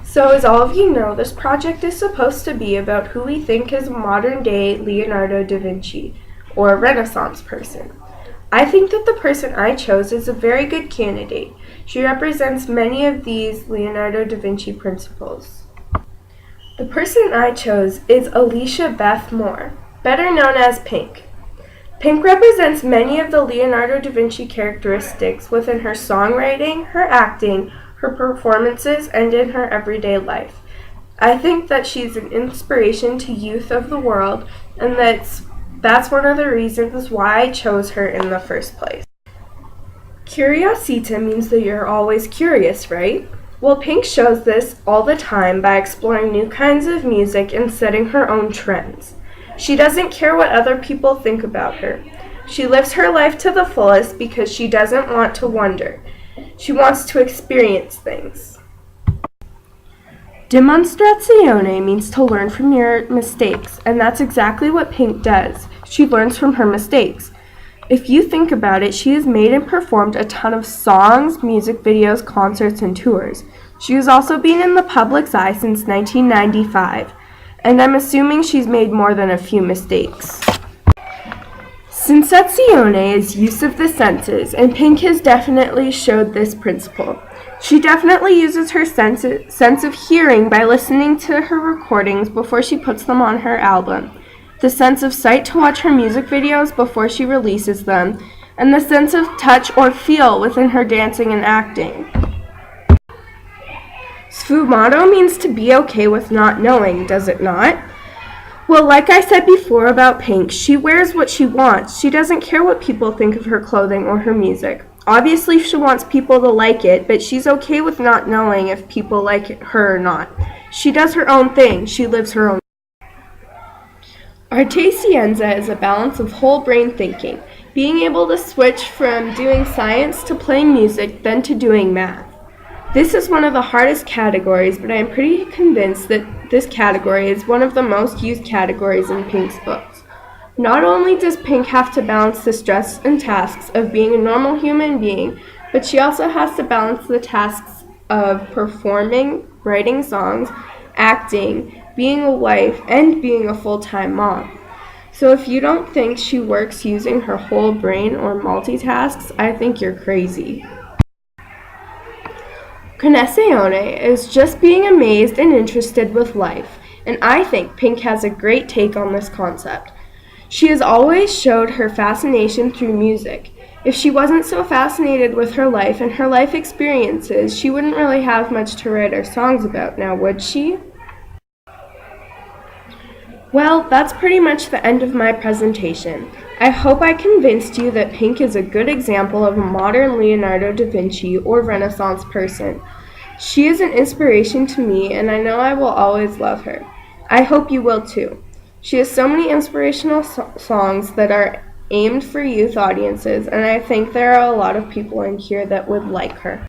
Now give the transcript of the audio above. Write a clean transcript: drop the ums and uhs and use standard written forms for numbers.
So as all of you know, this project is supposed to be about who we think is modern-day Leonardo da Vinci, or a Renaissance person. I think that the person I chose is a very good candidate. She represents many of these Leonardo da Vinci principles. The person I chose is Alicia Beth Moore, better known as Pink. Pink represents many of the Leonardo da Vinci characteristics within her songwriting, her acting, her performances, and in her everyday life. I think that she's an inspiration to youth of the world, and that's one of the reasons why I chose her in the first place. Curiosita means that you're always curious, right? Well, Pink shows this all the time by exploring new kinds of music and setting her own trends. She doesn't care what other people think about her. She lives her life to the fullest because she doesn't want to wonder. She wants to experience things. Dimostrazione means to learn from your mistakes, and that's exactly what Pink does. She learns from her mistakes. If you think about it, she has made and performed a ton of songs, music videos, concerts, and tours. She has also been in the public's eye since 1995, and I'm assuming she's made more than a few mistakes. Sensazione is use of the senses, and Pink has definitely showed this principle. She definitely uses her sense of hearing by listening to her recordings before she puts them on her album, the sense of sight to watch her music videos before she releases them, and the sense of touch or feel within her dancing and acting. Sfumato means to be okay with not knowing, does it not? Well, like I said before about Pink, she wears what she wants. She doesn't care what people think of her clothing or her music. Obviously, she wants people to like it, but she's okay with not knowing if people like her or not. She does her own thing. She lives her own. Arte Scienza is a balance of whole brain thinking, being able to switch from doing science to playing music, then to doing math. This is one of the hardest categories, but I am pretty convinced that this category is one of the most used categories in Pink's books. Not only does Pink have to balance the stress and tasks of being a normal human being, but she also has to balance the tasks of performing, writing songs, acting, being a wife, and being a full-time mom. So if you don't think she works using her whole brain or multitasks, I think you're crazy. Connessione is just being amazed and interested with life, and I think Pink has a great take on this concept. She has always showed her fascination through music. If she wasn't so fascinated with her life and her life experiences, she wouldn't really have much to write her songs about now, would she? Well, that's pretty much the end of my presentation. I hope I convinced you that Pink is a good example of a modern Leonardo da Vinci or Renaissance person. She is an inspiration to me, and I know I will always love her. I hope you will too. She has so many inspirational songs that are aimed for youth audiences, and I think there are a lot of people in here that would like her.